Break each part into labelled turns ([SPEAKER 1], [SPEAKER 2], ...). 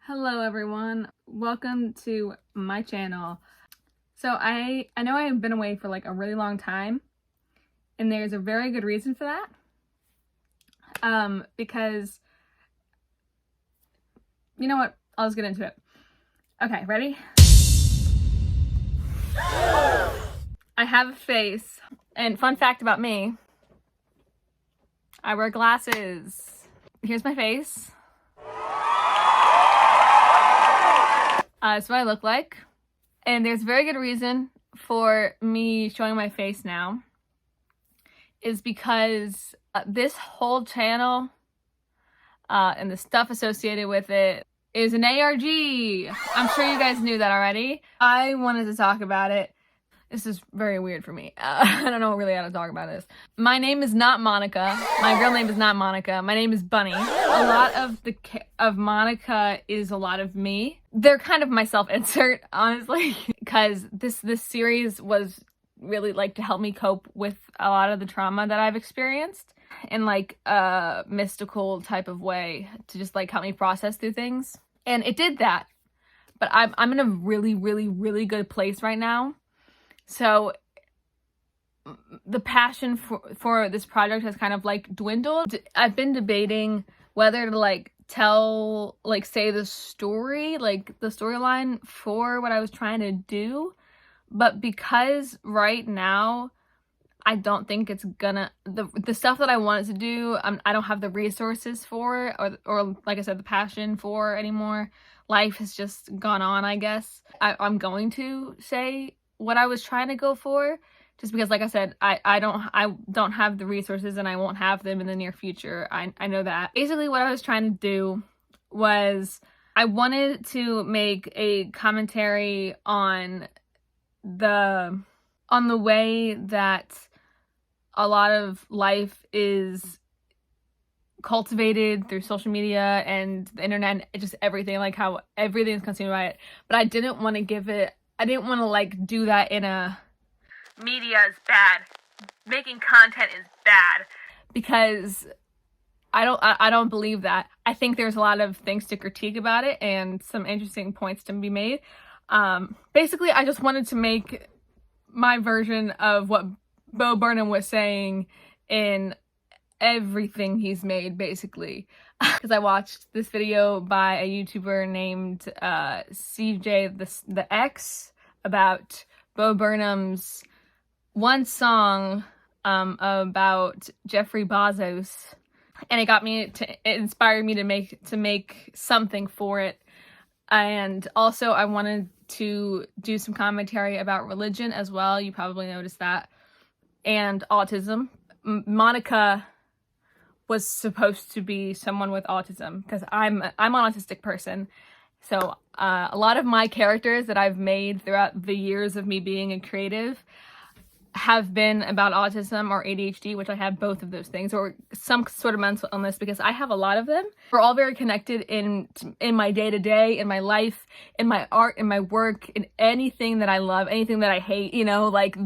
[SPEAKER 1] Hello everyone, welcome to my channel. So I know I have been away for like a really long time, and there's a very good reason for that. Because you know what, I'll just get into it. Okay, ready? I have a face, and fun fact about me, I wear glasses. Here's my face. That's what I look like. And there's a very good reason for me showing my face now, is because this whole channel and the stuff associated with it is an ARG. I'm sure you guys knew that already. I wanted to talk about it. This is very weird for me. I don't know really how to talk about this. My name is not Monica. My real name is not Monica. My name is Bunny. A lot of Monica is a lot of me. They're kind of my self-insert, honestly, because this series was really like to help me cope with a lot of the trauma that I've experienced in like a mystical type of way, to just like help me process through things. And it did that. But I'm in a really good place right now. So the passion for this project has kind of like dwindled. I've been debating whether to like tell, like say the story, like the storyline for what I was trying to do. But because right now I don't think it's gonna, the stuff that I wanted to do, I don't have the resources for, or like I said, the passion for anymore. Life has just gone on, I guess. I'm going to say what I was trying to go for, just because, like I said, I don't have the resources, and I won't have them in the near future. I know that. Basically, what I was trying to do was I wanted to make a commentary on the way that a lot of life is cultivated through social media and the internet, and just everything, like how everything is consumed by it. But I didn't want to like do that in a media is bad, making content is bad, because I don't believe that. I think there's a lot of things to critique about it and some interesting points to be made. Basically, I just wanted to make my version of what Bo Burnham was saying in everything he's made, basically. Because I watched this video by a YouTuber named CJ the X about Bo Burnham's one song about Jeffrey Bezos, and it inspired me to make something for it. And also I wanted to do some commentary about religion as well. You probably noticed that. And autism. Monica was supposed to be someone with autism, because I'm an autistic person. So a lot of my characters that I've made throughout the years of me being a creative have been about autism or ADHD, which I have both of those things, or some sort of mental illness, because I have a lot of them. We're all very connected in my day-to-day, in my life, in my art, in my work, in anything that I love, anything that I hate, you know, like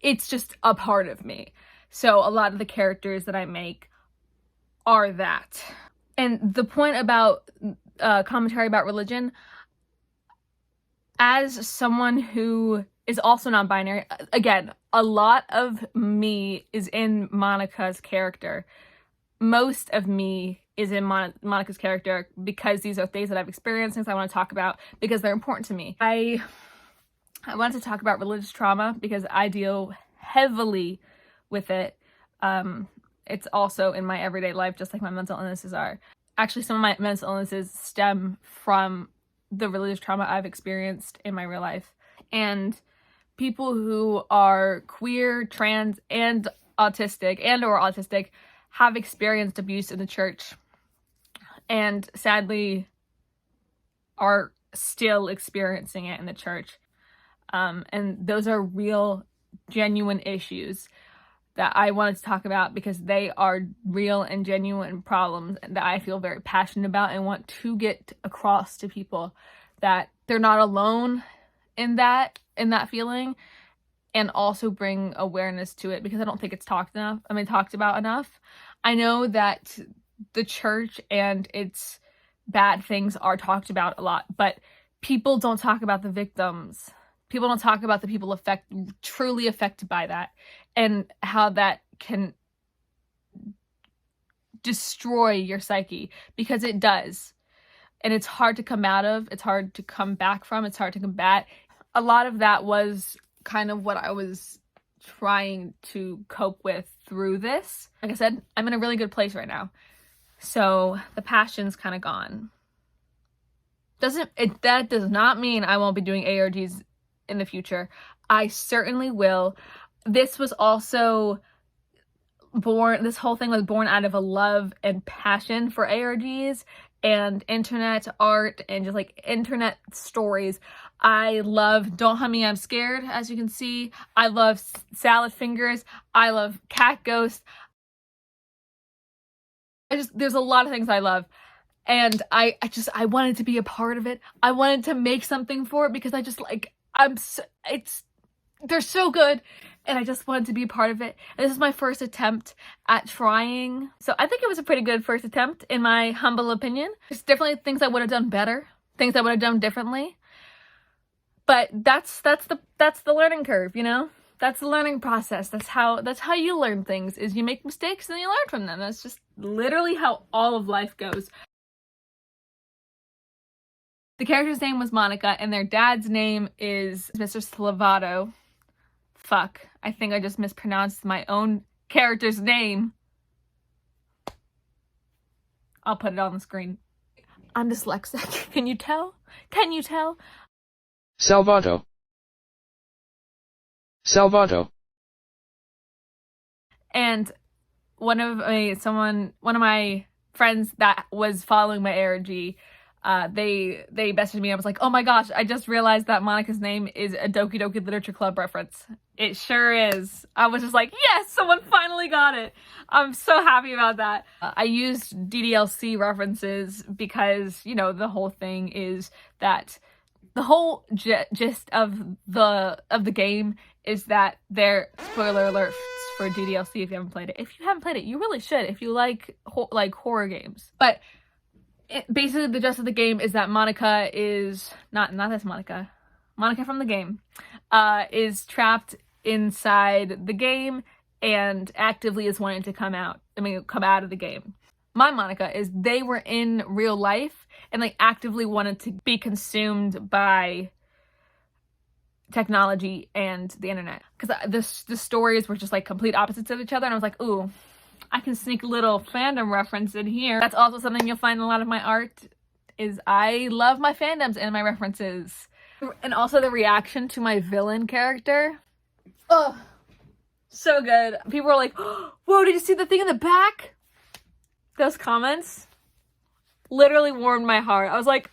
[SPEAKER 1] it's just a part of me. So a lot of the characters that I make are that. And the point about commentary about religion, as someone who is also non-binary, again, a lot of me is in Monica's character. Most of me is in Monica's character, because these are things that I've experienced, things I want to talk about, because they're important to me. I wanted to talk about religious trauma because I deal heavily with it. It's also in my everyday life, just like my mental illnesses are. Actually, some of my mental illnesses stem from the religious trauma I've experienced in my real life. And people who are queer, trans, and autistic have experienced abuse in the church, and sadly are still experiencing it in the church. And those are real, genuine issues that I wanted to talk about, because they are real and genuine problems that I feel very passionate about, and want to get across to people that they're not alone in that feeling, and also bring awareness to it, because I don't think it's talked about enough. I know that the church and its bad things are talked about a lot, but people don't talk about the victims. People don't talk about the people truly affected by that, and how that can destroy your psyche, because it does. And it's hard to come out of, it's hard to come back from, it's hard to combat. A lot of that was kind of what I was trying to cope with through this. Like I said, I'm in a really good place right now. So the passion's kind of gone. That does not mean I won't be doing ARGs in the future. I certainly will. This was also this whole thing was born out of a love and passion for ARGs and internet art and just like internet stories. I love Don't Hug Me, I'm Scared, as you can see. I love Salad Fingers. I love Cat Ghost. There's a lot of things I love. And I wanted to be a part of it. I wanted to make something for it because I just like, they're so good. And I just wanted to be a part of it. And this is my first attempt at trying. So I think it was a pretty good first attempt, in my humble opinion. There's definitely things I would have done better, things I would have done differently. But that's the learning curve, you know? That's the learning process. That's how you learn things, is you make mistakes and you learn from them. That's just literally how all of life goes. The character's name was Monica, and their dad's name is Mr. Slavato. Fuck, I think I just mispronounced my own character's name. I'll put it on the screen. I'm dyslexic. Can you tell? Can you tell?
[SPEAKER 2] Salvato.
[SPEAKER 1] And one of my friends that was following my ARG, they messaged me. I was like, oh my gosh, I just realized that Monica's name is a Doki Doki Literature Club reference. It sure is. I was just like, yes, someone finally got it. I'm so happy about that. I used DDLC references because, you know, the whole thing is that the whole gist of the game is that they're, spoiler alerts for DDLC if you haven't played it. If you haven't played it, you really should if you like horror games. But basically the gist of the game is that Monica is not this Monica from the game is trapped inside the game and actively is wanting to come out of the game. My Monica is they were in real life and like actively wanted to be consumed by technology and the internet, because the stories were just like complete opposites of each other, and I was like, ooh, I can sneak a little fandom reference in here. That's also something you'll find in a lot of my art, is I love my fandoms and my references. And also the reaction to my villain character. Oh, so good. People were like, whoa, did you see the thing in the back? Those comments literally warmed my heart. I was like,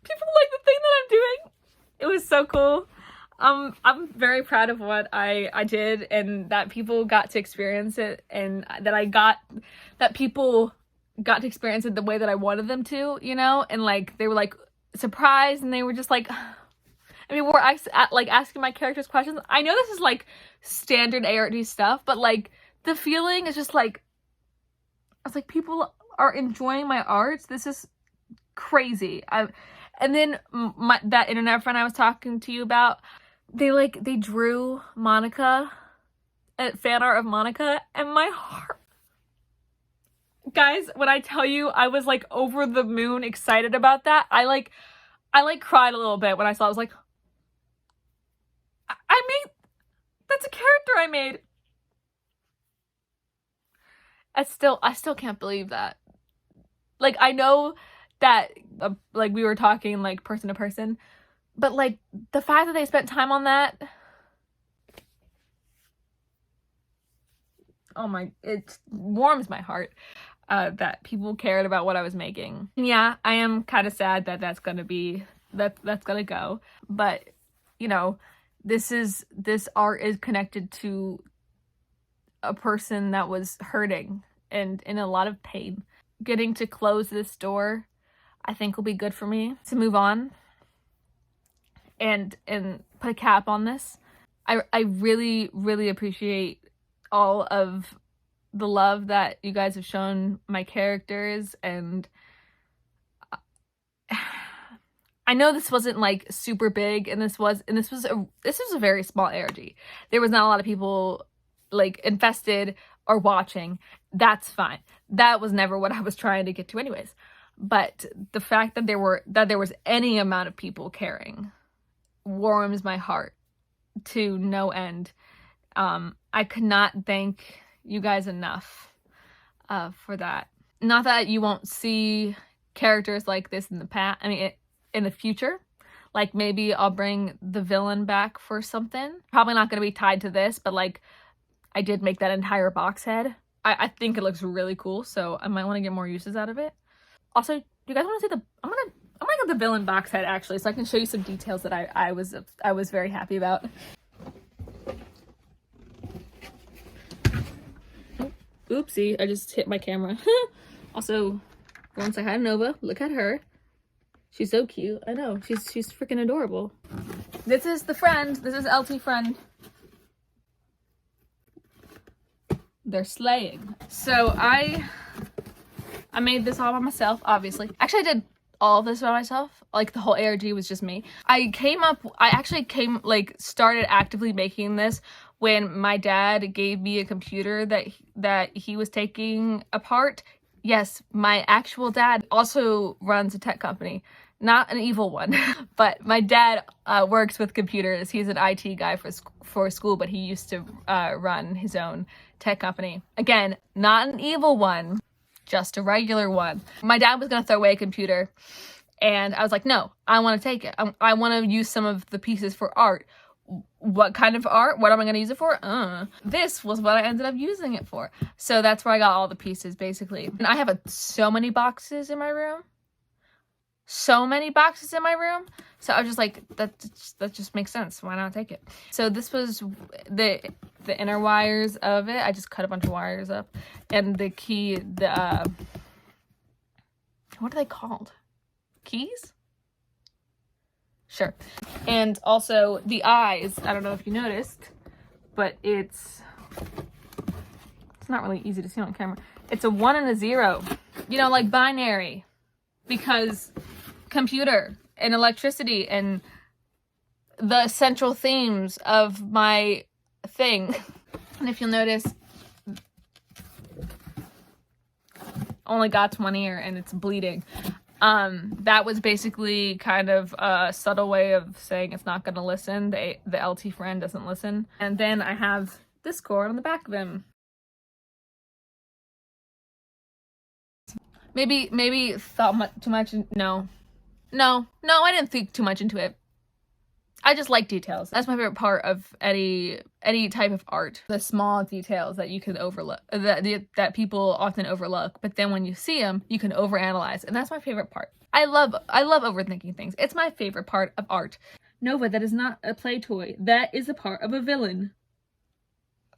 [SPEAKER 1] people like the thing that I'm doing. It was so cool. I'm very proud of what I did, and that people got to experience it, and that people got to experience it the way that I wanted them to, you know? And like, they were like surprised, and they were just like, I mean, we're like asking my characters questions. I know this is like standard ARD stuff, but like the feeling is just like, I was like, people are enjoying my art. This is crazy. And then that internet friend I was talking to you about, they drew Monica, fan art of Monica, and my heart. Guys, when I tell you I was like over the moon excited about that, I cried a little bit when I saw it. I was like, that's a character I made. I still can't believe that. Like, I know that like we were talking like person to person, but like the fact that they spent time on that, it warms my heart that people cared about what I was making. And yeah, I am kind of sad that that's gonna go, but you know, this art is connected to a person that was hurting and in a lot of pain. Getting to close this door, I think, will be good for me to move on and put a cap on this. I really, really appreciate all of the love that you guys have shown my characters, and I know this wasn't like super big, and this was a very small ARG. There was not a lot of people like invested or watching. That's fine. That was never what I was trying to get to anyways. But the fact that there was any amount of people caring warms my heart to no end. I could not thank you guys enough for that. Not that you won't see characters like this in the past. I mean, in the future. Like, maybe I'll bring the villain back for something. Probably not going to be tied to this, but like, I did make that entire box head. I think it looks really cool, so I might want to get more uses out of it. Also, do you guys want to see the... I'm gonna get the villain box head, actually, so I can show you some details that I was very happy about. Oopsie, I just hit my camera. Also, go and say hi to Nova. Look at her. She's so cute. I know. She's freaking adorable. This is the friend. This is LT friend. They're slaying. So I made this all by myself, obviously. Actually, I did all of this by myself. Like, the whole ARG was just me. I started actively making this when my dad gave me a computer that he was taking apart. Yes, my actual dad also runs a tech company. Not an evil one, but my dad works with computers. He's an IT guy for school, but he used to run his own tech company. Again, not an evil one, just a regular one. My dad was gonna throw away a computer, and I was like, no, I want to take it. I want to use some of the pieces for art. What kind of art? What am I going to use it for? This was what I ended up using it for. So that's where I got all the pieces, basically. And I have so many boxes in my room. So many boxes in my room. So I was just like, that just makes sense. Why not take it? So this was the inner wires of it. I just cut a bunch of wires up. And the key, what are they called? Keys? Sure. And also the eyes. I don't know if you noticed, but it's not really easy to see on camera. It's a 1 and a 0. You know, like binary. Because computer and electricity and the central themes of my thing. And if you'll notice, only got to one ear and it's bleeding. That was basically kind of a subtle way of saying it's not going to listen. The LT friend doesn't listen. And then I have this cord on the back of him. Maybe thought too much. No, I didn't think too much into it. I just like details. That's my favorite part of any type of art. The small details that you can overlook, that people often overlook, but then when you see them, you can overanalyze, and that's my favorite part. I love overthinking things. It's my favorite part of art. Nova, that is not a play toy. That is a part of a villain.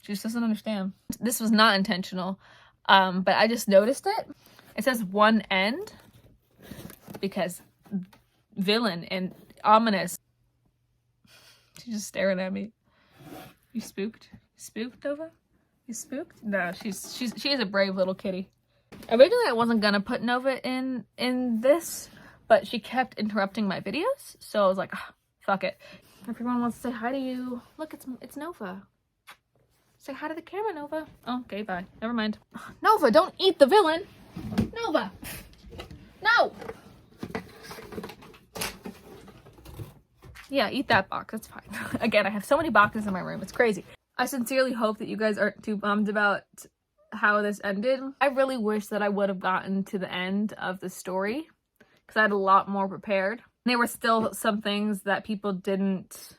[SPEAKER 1] She just doesn't understand. This was not intentional, but I just noticed it. It says one end because villain and ominous. She's just staring at me. You spooked? Spooked, Nova? You spooked? No, she is a brave little kitty. Originally, I wasn't gonna put Nova in this, but she kept interrupting my videos, so I was like, fuck it. Everyone wants to say hi to you. Look, it's Nova. Say hi to the camera, Nova. Oh, okay, bye. Never mind. Nova, don't eat the villain. Nova, no. Yeah, eat that box. That's fine. Again, I have so many boxes in my room. It's crazy. I sincerely hope that you guys aren't too bummed about how this ended. I really wish that I would have gotten to the end of the story because I had a lot more prepared. There were still some things that people didn't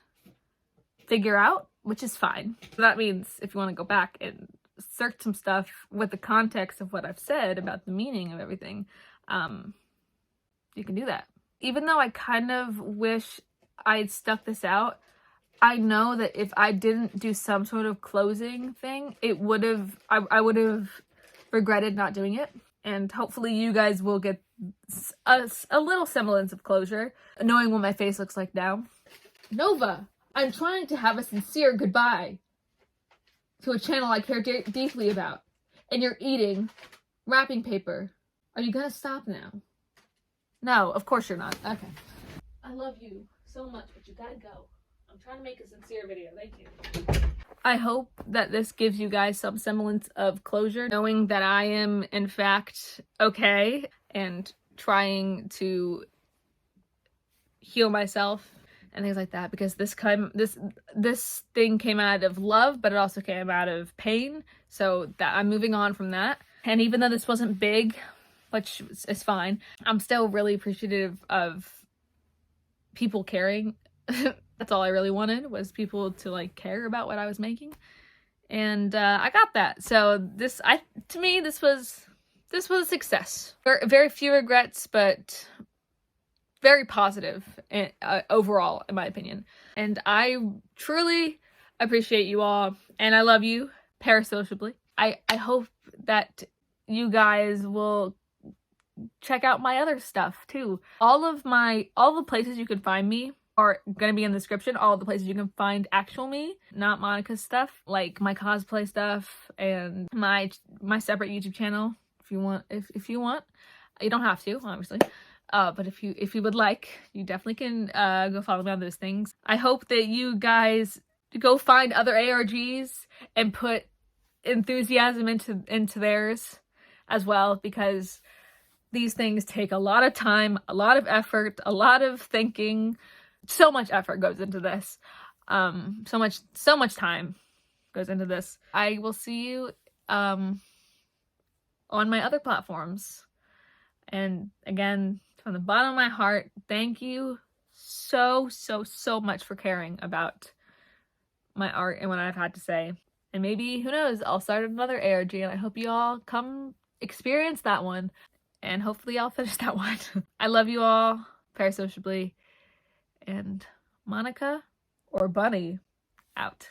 [SPEAKER 1] figure out, which is fine. That means if you want to go back and search some stuff with the context of what I've said about the meaning of everything, you can do that. Even though I kind of wish I'd stuck this out, I know that if I didn't do some sort of closing thing, I would have regretted not doing it. And hopefully you guys will get a little semblance of closure, knowing what my face looks like now. Nova, I'm trying to have a sincere goodbye to a channel I care deeply about. and you're eating wrapping paper. Are you gonna stop now? No, of course you're not. Okay. I love you so much, but you gotta go. I'm trying to make a sincere video. Thank you. I hope that this gives you guys some semblance of closure, knowing that I am in fact okay and trying to heal myself and things like that, because this thing came out of love, but it also came out of pain, so that I'm moving on from that. And even though this wasn't big, which is fine, I'm still really appreciative of people caring. That's all I really wanted, was people to like care about what I was making, and I got that. So to me this was a success. Very few regrets, but very positive overall, in my opinion. And I truly appreciate you all, and I love you parasocially. I hope that you guys will check out my other stuff too. All the places you can find me are gonna be in the description. All the places you can find actual me, not Monica's stuff, like my cosplay stuff and my separate YouTube channel. If you want, you don't have to, obviously. But if you would like, you definitely can go follow me on those things. I hope that you guys go find other ARGs and put enthusiasm into theirs as well, because these things take a lot of time, a lot of effort, a lot of thinking. So much effort goes into this. So much time goes into this. I will see you on my other platforms. And again, from the bottom of my heart, thank you so much for caring about my art and what I've had to say. And maybe, who knows, I'll start another ARG, and I hope you all come experience that one. And hopefully I'll finish that one. I love you all parasocially. And Monica, or Bunny, out.